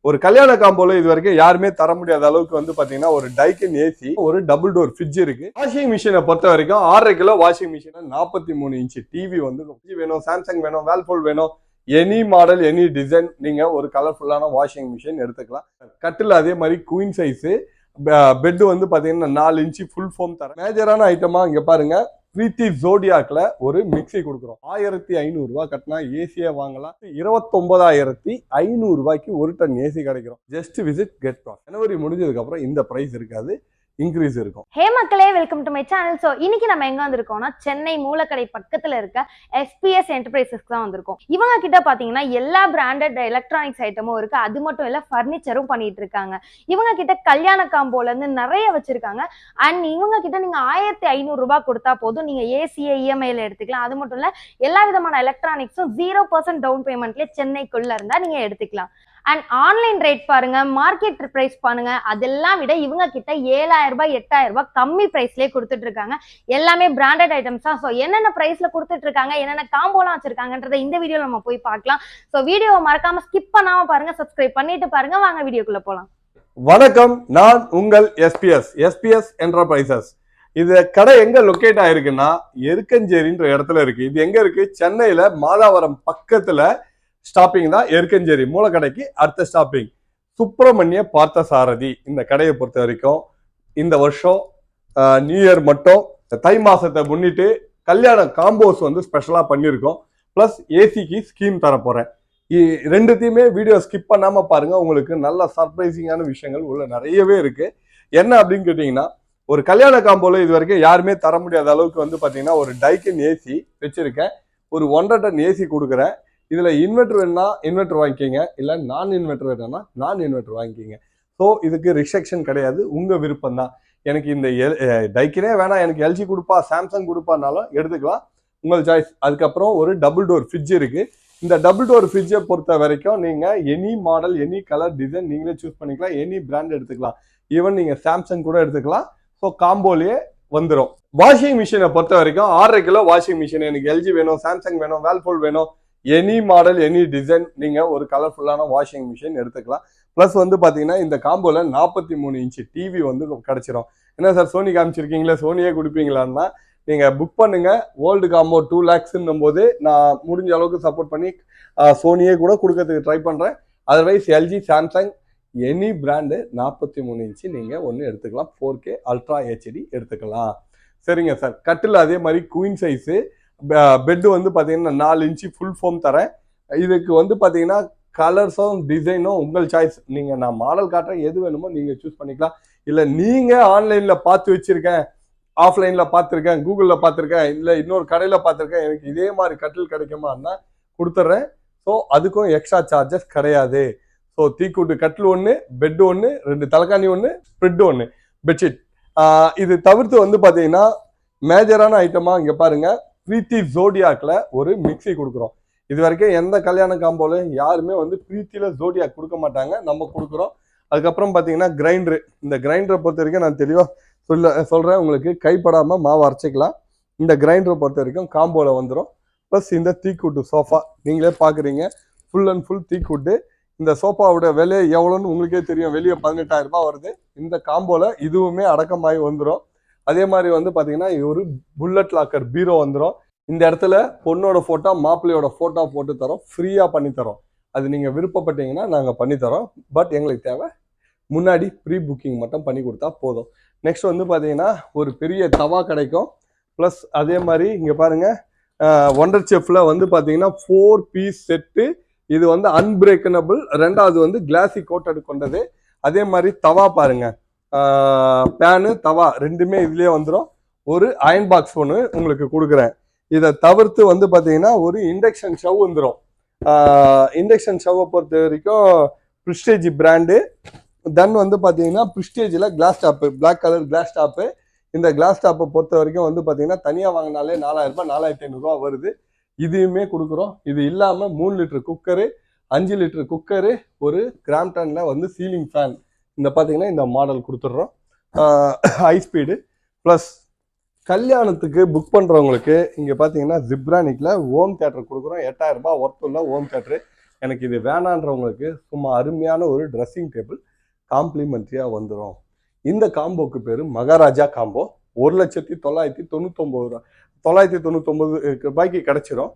ஒரு கல்யாண காம்போல இது வரைக்கும் யாருமே தர முடியாத அளவுக்கு வந்து பாத்தீங்கன்னா ஒரு டைக்கன் ஏசி, ஒரு டபுள் டோர் ஃப்ரிட்ஜ் இருக்கு. வாஷிங் மிஷினை பொறுத்த வரைக்கும் 6.5 kilo washing machine, 43 inch TV வந்து வேணும், சாம்சங் வேணும், வேல்பூல் வேணும், எனி மாடல் எனி டிசைன் நீங்க ஒரு கலர்ஃபுல்லான வாஷிங் மிஷின் எடுத்துக்கலாம். கட்டில் அதே மாதிரி குயின் சைஸ், பெட் வந்து பாத்தீங்கன்னா 4 இன்ச் ஃபுல் ஃபோம் தர. மேஜரான ஐட்டமா இங்க பாருங்க, பிரீத்தி ஜோடியாக்ல ஒரு மிக்சி கொடுக்குறோம். 1500 ரூபாய் கட்டினா ஏசியா வாங்கலாம். 29,500 ரூபாய்க்கு ஒரு டன் ஏசி கிடைக்கும். Just visit get bros. ஜனவரி முடிஞ்சதுக்கு அப்புறம் இந்த பிரைஸ் இருக்காது, இன்க்ரீஸ் இருக்கும். ஹே மக்களே, welcome to my channel. So இன்னைக்கு நம்ம எங்க வந்திருக்கோம்னா, சென்னை மூலக்கடை பக்கத்துல இருக்க SPS என்டர்பிரைசஸ்க்கு தான் வந்திருக்கோம். இவங்க கிட்ட பாத்தீங்கன்னா எல்லா பிராண்டட் எலக்ட்ரானிக்ஸ் ஐட்டமும் இருக்கு. அது மட்டும் இல்ல, ஃபர்னிச்சரும் பண்ணிட்டு இருக்காங்க. இவங்க கிட்ட கல்யாண காம்போல இருந்து நிறைய வச்சிருக்காங்க. அண்ட் இவங்க கிட்ட நீங்க 1500 ரூபாய் கொடுத்தா போதும், நீங்க ஏசியை இஎம்ஐல எடுத்துக்கலாம். அது மட்டும் இல்ல, எல்லா விதமான எலக்ட்ரானிக்ஸும் 0% டவுன் பேமெண்ட்ல சென்னைக்குள்ள இருந்தா நீங்க எடுத்துக்கலாம். அண்ட் ஆன்லைன் ரேட் பாருங்க, மார்க்கெட் பிரைஸ் பாருங்க, அதெல்லாம் விட இவங்க கிட்ட 7000 ரூபாய் 8000 ரூபாய் கம்மி பிரைஸ்லயே கொடுத்துட்டு இருக்காங்க. எல்லாமே பிராண்டட் ஐட்டம்ஸ் தான். ஸோ என்னென்ன பிரைஸ்ல கொடுத்துட்டு இருக்காங்க, என்னென்ன காம்போலாம் வச்சிருக்காங்கன்றத இந்த வீடியோல நம்ம போய் பார்க்கலாம். ஸோ வீடியோவை மறக்காம ஸ்கிப் பண்ணாம பாருங்க, சப்ஸ்கிரைப் பண்ணிட்டு பாருங்க. வாங்க வீடியோக்குள்ள போலாம். வணக்கம், நான் உங்கள் SPS என்டர்பிரைசஸ். இது கடை எங்க லொக்கேட் ஆயிருக்குன்னா, எருக்கஞ்சேரின்ற இடத்துல இருக்கு. இது எங்க இருக்கு? சென்னையில மாதாவரம் பக்கத்துல ஸ்டாப்பிங் தான் எருக்கஞ்சேரி. மூலக்கடைக்கு அடுத்த ஸ்டாப்பிங் சுப்பிரமணிய பார்த்தசாரதி. இந்த கடையை பொறுத்த வரைக்கும் இந்த வருஷம் நியூ இயர் மட்டும் தை மாசத்தை முன்னிட்டு கல்யாண காம்போஸ் வந்து ஸ்பெஷலா பண்ணியிருக்கோம். பிளஸ் ஏசிக்கு ஸ்கீம் தர போறேன். ரெண்டுத்தையுமே வீடியோ ஸ்கிப் பண்ணாம பாருங்க, உங்களுக்கு நல்ல சர்ப்ரைசிங்கான விஷயங்கள் உள்ள நிறையவே இருக்கு. என்ன அப்படின்னு கேட்டீங்கன்னா, ஒரு கல்யாண காம்போல இது வரைக்கும் யாருமே தர முடியாத அளவுக்கு வந்து பாத்தீங்கன்னா ஒரு டைக்கன் ஏசி வச்சிருக்கேன். ஒரு 1.5 டன் ஏசி கொடுக்குறேன். இதுல இன்வெர்டர் வேணா இன்வெர்டர் வாங்கிக்கிங்க, இல்ல நான் இன்வெர்டர் வேணா நான் இன்வெர்டர் வாங்கிக்கிங்க. ஸோ இதுக்கு ரிஸ்ட்ரிக்ஷன் கிடையாது, உங்க விருப்பம் தான். எனக்கு இந்த டைக்கனே வேணாம், எனக்கு எல்ஜி கொடுப்பா, சாம்சங் கொடுப்பானாலும் எடுத்துக்கலாம், உங்கள் சாய்ஸ். அதுக்கப்புறம் ஒரு டபுள் டோர் ஃப்ரிட்ஜ் இருக்கு. இந்த டபுள் டோர் ஃப்ரிட்ஜை பொறுத்த வரைக்கும் நீங்க any model any colour design நீங்களே சூஸ் பண்ணிக்கலாம், எனி பிராண்ட் எடுத்துக்கலாம். ஈவன் நீங்க சாம்சங் கூட எடுத்துக்கலாம். ஸோ காம்போலயே வந்துடும். வாஷிங் மிஷினை பொறுத்த வரைக்கும் 6.5 கிலோ வாஷிங் மிஷின், எனக்கு எல்ஜி வேணும், சாம்சங் வேணும், வேல்பூல் வேணும், எனி மாடல் எனி டிசைன் நீங்க ஒரு கலர்ஃபுல்லான வாஷிங் மிஷின் எடுத்துக்கலாம். பிளஸ் வந்து பாத்தீங்கன்னா இந்த காம்போல 43 இன்ச் டிவி வந்து கிடைச்சிரும். என்ன சார் சோனி காமிச்சிருக்கீங்களா, சோனியே கொடுப்பீங்களான்னா நீங்க புக் பண்ணுங்க. ஓல்டு காம்போ 2 lakhs போது நான் முடிஞ்ச அளவுக்கு சப்போர்ட் பண்ணி சோனியே கூட கொடுக்கறதுக்கு ட்ரை பண்றேன். Otherwise LG, Samsung any brand 43 inch நீங்க ஒன்று எடுத்துக்கலாம். 4K அல்ட்ரா HD எடுத்துக்கலாம். சரிங்க சார். கட்டில் அதே மாதிரி குயின் சைஸு, பெட் வந்து பாத்தீங்கன்னா 4 இன்ச் ஃபுல் ஃபோம் தரேன். இதுக்கு வந்து பாத்தீங்கன்னா கலர்ஸும் டிசைனும் உங்கள் சாய்ஸ். நீங்க நான் மாடல் காட்டுறேன், எது வேணுமோ நீங்க சூஸ் பண்ணிக்கலாம். இல்ல நீங்க ஆன்லைன்ல பார்த்து வச்சிருக்கேன், ஆஃப்லைன்ல பார்த்துருக்கேன், கூகுள்ல பார்த்துருக்கேன், இல்ல இன்னொரு கடையில பார்த்துருக்கேன், எனக்கு இதே மாதிரி கட்டில் கிடைக்குமான்னா கொடுத்துட்றேன். ஸோ அதுக்கும் எக்ஸ்ட்ரா சார்ஜஸ் கிடையாது. ஸோ தீக்கூட்டு கட்டில் ஒன்று, பெட் ஒன்று, 2 தலைக்காணி ஒன்று, ஸ்ப்ரெட் ஒன்று, பெட்ஷீட். இது தவிர்த்து வந்து பாத்தீங்கன்னா மேஜரான ஐட்டமா இங்க பாருங்க, பிரீத்தி ஜோடியாக்ல ஒரு மிக்சி கொடுக்குறோம். இது வரைக்கும் எந்த கல்யாண காம்போலையும் யாருமே வந்து பிரீத்தியில ஜோடியாக் கொடுக்க மாட்டாங்க, நம்ம கொடுக்குறோம். அதுக்கப்புறம் பாத்தீங்கன்னா கிரைண்டரு. இந்த கிரைண்டரை பொறுத்த வரைக்கும் நான் தெளிவா சொல்றேன், உங்களுக்கு கைப்படாம மாவு அரைச்சிக்கலாம். இந்த கிரைண்டரை பொறுத்த வரைக்கும் காம்போல வந்துடும். ப்ளஸ் இந்த தீக்கூட்டு சோஃபா நீங்களே பாக்குறீங்க, ஃபுல் அண்ட் ஃபுல் தீக்கூட்டு. இந்த சோஃபாவோட விலை எவ்வளோன்னு உங்களுக்கே தெரியும், வெளியே 18,000 ரூபாய் வருது. இந்த காம்போல இதுவுமே அடக்கமாகி வந்துடும். அதே மாதிரி வந்து பாத்தீங்கன்னா ஒரு புல்லட் லாக்கர் பீரோ வந்துடும். இந்த இடத்துல பொண்ணோட போட்டோ, மாப்பிள்ளையோட போட்டோ போட்டு தரோம், ஃப்ரீயா பண்ணி தரோம். அது நீங்க விருப்பப்பட்டீங்கன்னா நாங்க பண்ணி தரோம். பட் எங்களுக்கு தேவை முன்னாடி ப்ரீ புக்கிங் மட்டும் பண்ணி கொடுத்தா போதும். நெக்ஸ்ட் வந்து பாத்தீங்கன்னா ஒரு பெரிய தவா கிடைக்கும். பிளஸ் அதே மாதிரி இங்க பாருங்க, ஒண்டர் செஃப்ல வந்து பாத்தீங்கன்னா 4 பீஸ் செட்டு. இது வந்து அன்பிரேக்கனபிள். ரெண்டாவது வந்து கிளாசி கோட்டட் கொண்டது. அதே மாதிரி தவா பாருங்க, பேனு தவா ரெண்டுமே இதுலயே வந்துடும். ஒரு அயன் பாக்ஸ் ஒன்று உங்களுக்கு கொடுக்குறேன். இதை தவிர்த்து வந்து பாத்தீங்கன்னா ஒரு இண்டக்ஷன் ஸ்டவ் வந்துடும். இண்டக்ஷன் ஸ்டவ்வை பொறுத்த வரைக்கும் பிரிஸ்டேஜ் பிராண்டு. தென் வந்து பாத்தீங்கன்னா பிரிஸ்டேஜில் glass top, black colour glass top. இந்த கிளாஸ் டாப்பை பொறுத்த வரைக்கும் வந்து பாத்தீங்கன்னா தனியாக வாங்கினாலே 4000 ரூபாய் 4500 ரூபா வருது. இதையுமே கொடுக்குறோம். இது இல்லாமல் 3 லிட்டர் குக்கரு, 5 லிட்டர் குக்கரு, ஒரு கிராம்டன்ல வந்து சீலிங் ஃபேன். இந்த பார்த்தீங்கன்னா இந்த மாடல் கொடுத்துட்றோம். High speed. ப்ளஸ் கல்யாணத்துக்கு புக் பண்ணுறவங்களுக்கு இங்கே பார்த்தீங்கன்னா ஜிப்ரானிக்கில் ஹோம் தியேட்டர் கொடுக்குறோம். 8000 ரூபாய் ஒர்த்துள்ள ஹோம் தியேட்டரு. எனக்கு இது வேணான்றவங்களுக்கு சும்மா அருமையான ஒரு ட்ரெஸ்ஸிங் டேபிள் காம்ப்ளிமெண்ட்ரியாக வந்துடும். இந்த காம்போக்கு பேர் மகாராஜா காம்போ. 1,999,000 999 ரூபாய்க்கு கிடைச்சிரும்.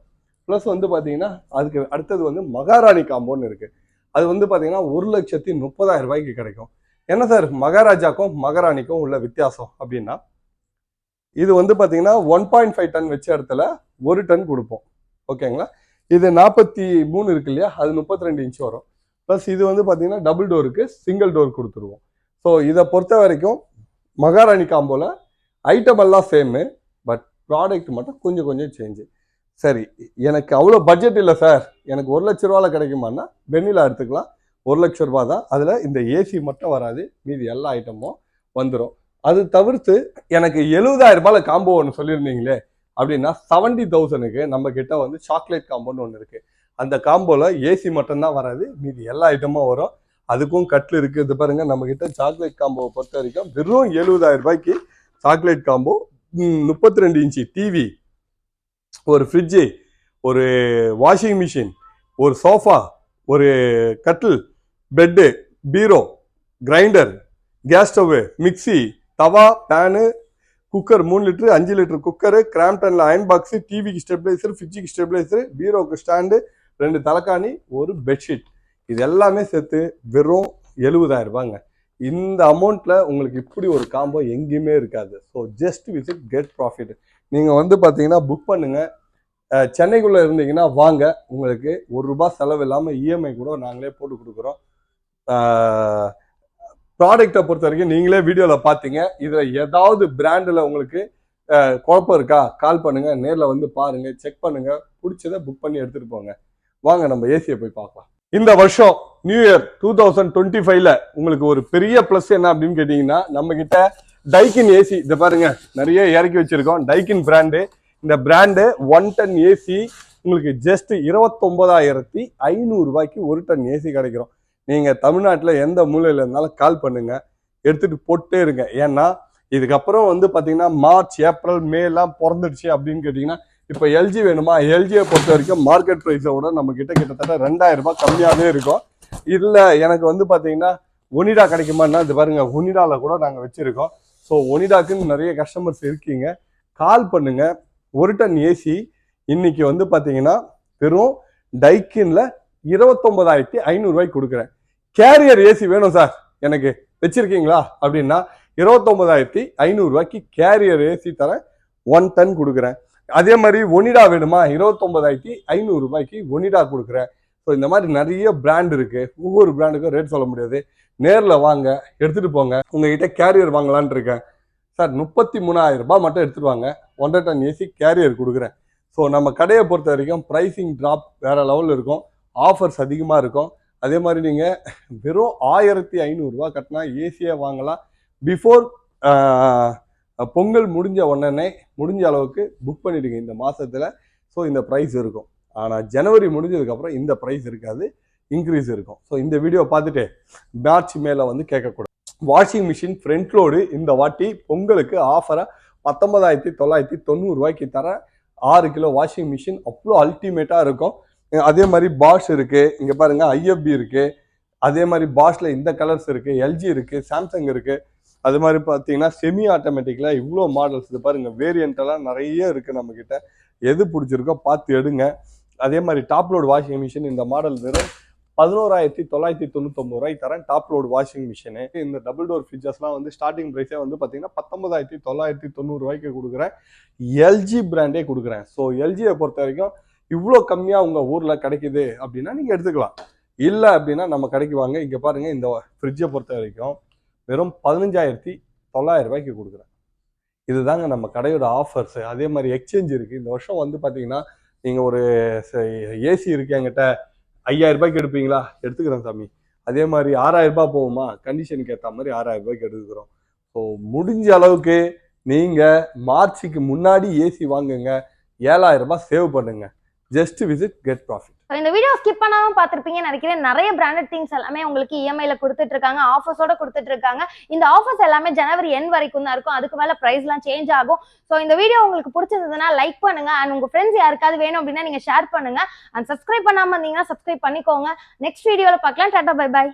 ப்ளஸ் வந்து பார்த்தீங்கன்னா அதுக்கு அடுத்தது வந்து மகாராணி காம்போன்னு இருக்குது. அது வந்து பார்த்தீங்கன்னா 1,30,000 ரூபாய்க்கு கிடைக்கும். என்ன சார் மகாராஜாக்கும் மகாராணிக்கும் உள்ள வித்தியாசம் அப்படின்னா, இது வந்து பார்த்தீங்கன்னா 1.5 டன் வச்ச இடத்துல 1 டன் கொடுப்போம். ஓகேங்களா? இது 43 இருக்கு இல்லையா, அது 32 இன்ச் வரும். ப்ளஸ் இது வந்து பார்த்தீங்கன்னா டபுள் டோருக்கு சிங்கிள் டோர் கொடுத்துருவோம். ஸோ இதை பொறுத்த வரைக்கும் மகாராணி காம்போல ஐட்டம் எல்லாம் சேமு, பட் ப்ராடக்ட் மட்டும் கொஞ்சம் கொஞ்சம் சேஞ்சு. சரி, எனக்கு அவ்வளோ பட்ஜெட் இல்லை சார், எனக்கு 1 லட்ச ரூபாவில் கிடைக்குமான்னா வெண்ணிலா எடுத்துக்கலாம். 1 லட்ச ரூபா தான். அதில் இந்த ஏசி மட்டும் வராது, மீதி எல்லா ஐட்டமும் வந்துடும். அது தவிர்த்து எனக்கு 70,000 ரூபாயில் காம்போ ஒன்று சொல்லியிருந்தீங்களே அப்படின்னா 70,000க்கு நம்ம கிட்ட வந்து சாக்லேட் காம்போன்னு ஒன்று இருக்குது. அந்த காம்போவில் ஏசி மட்டும்தான் வராது, மீதி எல்லா ஐட்டமும் வரும். அதுக்கும் கட்டில் இருக்குது. இது பாருங்க, நம்ம கிட்ட சாக்லேட் காம்போவை பொறுத்த வரைக்கும் வெறும் 70,000 ரூபாய்க்கு சாக்லேட் காம்போ, 32 இன்ச்சு டிவி, ஒரு ஃப்ரிட்ஜு, ஒரு வாஷிங் மிஷின், ஒரு சோஃபா, ஒரு கட்டில், பெட்டு, பீரோ, கிரைண்டர், கேஸ் ஸ்டவ், மிக்சி, தவா, fan, cooker 3 litre 5 litre cooker, கிராம்டன்ல அயன் பாக்ஸு, டிவிக்கு ஸ்டெபிளைசர், ஃப்ரிட்ஜுக்கு ஸ்டெபிளைசர், பீரோக்கு ஸ்டாண்டு, 2 தலைக்காணி, ஒரு பெட்ஷீட், இது எல்லாமே சேர்த்து வெறும் 70,000 ரூபாங்க. இந்த அமௌண்ட்ல உங்களுக்கு இப்படி ஒரு காம்போ எங்கேயுமே இருக்காது. So just visit get profit. நீங்கள் வந்து பார்த்தீங்கன்னா புக் பண்ணுங்க. சென்னைக்குள்ளே இருந்தீங்கன்னா வாங்க, உங்களுக்கு ₹1 செலவு இல்லாமல் இஎம்ஐ கூட நாங்களே போட்டு கொடுக்குறோம். ப்ராடக்டை பொறுத்த வரைக்கும் நீங்களே வீடியோவில் பார்த்தீங்க. இதில் ஏதாவது பிராண்டில் உங்களுக்கு குழப்பம் இருக்கா, கால் பண்ணுங்க, நேரில் வந்து பாருங்க, செக் பண்ணுங்க, பிடிச்சதை புக் பண்ணி எடுத்துகிட்டு போங்க. வாங்க நம்ம ஏசியை போய் பார்க்கலாம். இந்த வருஷம் நியூ இயர் 2025ல உங்களுக்கு ஒரு பெரிய பிளஸ் என்ன அப்படின்னு கேட்டீங்கன்னா, நம்ம கிட்ட டைக்கின் ஏசி இதை பாருங்க நிறைய இறக்கி வச்சிருக்கோம். டைக்கின் பிராண்டு. இந்த பிராண்டு 1 டன் ஏசி உங்களுக்கு ஜஸ்ட் 29,500 ரூபாய்க்கு 1 டன் ஏசி கிடைக்கிறோம். நீங்க தமிழ்நாட்டில் எந்த மூலையில இருந்தாலும் கால் பண்ணுங்க, எடுத்துட்டு போட்டே இருங்க. ஏன்னா இதுக்கப்புறம் வந்து பாத்தீங்கன்னா மார்ச், ஏப்ரல், மே எல்லாம் பிறந்துடுச்சு அப்படின்னு கேட்டீங்கன்னா, இப்போ எல்ஜி வேணுமா, எல்ஜியை பொறுத்த வரைக்கும் மார்க்கெட் ப்ரைஸை விட நம்ம கிட்டத்தட்ட 2,000 ரூபாய் கம்மியாகவே இருக்கும். இதில் எனக்கு வந்து பார்த்தீங்கன்னா ஒனிடா கிடைக்குமான்னா, இது பாருங்க ஒனிடாவில் கூட நாங்கள் வச்சுருக்கோம். ஸோ ஒனிடாக்குன்னு நிறைய கஸ்டமர்ஸ் இருக்கீங்க, கால் பண்ணுங்க. 1 டன் ஏசி இன்னைக்கு வந்து பார்த்தீங்கன்னா வெறும் டைக்கின்ல 29,500 ரூபாய்க்கு கொடுக்குறேன். கேரியர் ஏசி வேணும் சார் எனக்கு வச்சிருக்கீங்களா அப்படின்னா 29,500 ரூபாய்க்கு கேரியர் ஏசி தரேன், 1 டன் கொடுக்குறேன். அதே மாதிரி ஒனிடா வேணுமா, 29,500 ரூபாய்க்கு ஒனிடா கொடுக்குறேன். ஸோ இந்த மாதிரி நிறைய பிராண்ட் இருக்கு. ஒவ்வொரு பிராண்டுக்கும் ரேட் சொல்ல முடியாது. நேரில் வாங்க, எடுத்துட்டு போங்க. உங்ககிட்ட கேரியர் வாங்கலான் இருக்கேன் சார், 33,000 ரூபாய் மட்டும் எடுத்துட்டு வாங்க, 1 டன் ஏசி கேரியர் கொடுக்குறேன். ஸோ நம்ம கடையை பொறுத்த வரைக்கும் ப்ரைஸிங் ட்ராப் வேற லெவலில் இருக்கும், ஆஃபர்ஸ் அதிகமாக இருக்கும். அதே மாதிரி நீங்கள் வெறும் 1,500 ரூபாய் கட்டினா ஏசியை வாங்கலாம். பிஃபோர் பொங்கல் முடிஞ்ச உடனே முடிஞ்ச அளவுக்கு புக் பண்ணிடுங்க இந்த மாசத்துல. ஸோ இந்த ப்ரைஸ் இருக்கும். ஆனால் ஜனவரி முடிஞ்சதுக்கப்புறம் இந்த ப்ரைஸ் இருக்காது, இன்க்ரீஸ் இருக்கும். ஸோ இந்த வீடியோ பார்த்துட்டு மார்ச் மேலே வந்து கேட்கக்கூடாது. வாஷிங் மிஷின் ஃப்ரண்ட் லோடு இந்த வாட்டி பொங்கலுக்கு ஆஃபராக 19,990 ரூபாய்க்கு தர 6 கிலோ வாஷிங் மிஷின் அவ்வளோ அல்டிமேட்டாக இருக்கும். அதே மாதிரி பாஷ் இருக்கு, இங்கே பாருங்க ஐஎஃப்பி இருக்கு. அதே மாதிரி பாஷ்ல இந்த கலர்ஸ் இருக்கு, எல்ஜி இருக்கு, சாம்சங் இருக்கு. அது மாதிரி பார்த்தீங்கன்னா செமி ஆட்டோமேட்டிக்ல இவ்வளோ மாடல்ஸ் இது பாருங்க, வேரியன்ட் எல்லாம் நிறைய இருக்கு நம்ம கிட்ட. எது பிடிச்சிருக்கோ பார்த்து எடுங்க. அதே மாதிரி டாப் லோட் வாஷிங் மிஷின் இந்த மாடல் வெறும் 11,999 ரூபாய்க்கு தரேன். Top load washing machine. இந்த டபுள் டோர் ஃப்ரிட்ஜஸ்லாம் வந்து ஸ்டார்டிங் ப்ரைஸே வந்து பார்த்தீங்கன்னா 19,990 ரூபாய்க்கு கொடுக்குறேன். எல்ஜி பிராண்டே கொடுக்குறேன். ஸோ எல்ஜியை பொறுத்த வரைக்கும் இவ்வளோ கம்மியாக உங்கள் ஊரில் கிடைக்குது அப்படின்னா நீங்கள் எடுத்துக்கலாம். இல்லை அப்படின்னா நம்ம கடைக்கு வாங்க. இங்கே பாருங்க, இந்த ஃப்ரிட்ஜை பொறுத்த வரைக்கும் வெறும் 15,900 ரூபாய்க்கு கொடுக்குறேன். இதுதாங்க நம்ம கடையோட ஆஃபர்ஸ். அதே மாதிரி எக்ஸ்சேஞ்ச் இருக்கு. இந்த வருஷம் வந்து பார்த்தீங்கன்னா நீங்கள் ஒரு ஏசி இருக்கு என்கிட்ட 5,000 ரூபாய்க்கு எடுப்பீங்களா, எடுத்துக்கிறேன் சாமி. அதே மாதிரி 6,000 ரூபாய் போகுமா, கண்டிஷனுக்கு ஏற்ற மாதிரி 6,000 ரூபாய்க்கு எடுத்துக்கிறோம். ஸோ முடிஞ்ச அளவுக்கு நீங்கள் மார்ச்சுக்கு முன்னாடி ஏசி வாங்குங்க, 7,000 ரூபாய் சேவ் பண்ணுங்க. Just visit get profit. இந்த வீடியோ ஸ்கிப் பண்ணாம பார்த்திருப்பீங்கன்னு நினைக்கிறேன். நிறைய பிராண்டட் திங்ஸ் எல்லாமே உங்களுக்கு இஎம்ஐல கொடுத்துட்டு இருக்காங்க, ஆஃபர்ஸோட கொடுத்துட்டு இருக்காங்க. இந்த ஆஃபர்ஸ் எல்லாமே ஜனவரி எண்ட் வரைக்கும் தான் இருக்கும். அதுக்கு மேல பிரைஸ்லாம் சேஞ்ச் ஆகும். ஸோ இந்த வீடியோ உங்களுக்கு பிடிச்சிருந்ததுன்னா லைக் பண்ணுங்க. அண்ட் உங்க ஃப்ரெண்ட்ஸ் யாருக்காவது வேணும் அப்படின்னா நீங்க ஷேர் பண்ணுங்க. அண்ட் சப்ஸ்கிரைப் பண்ணாம இருந்தீங்கன்னா சப்ஸ்கிரைப் பண்ணிக்கோங்க. நெக்ஸ்ட் வீடியோல பார்க்கலாம். Tata bye by.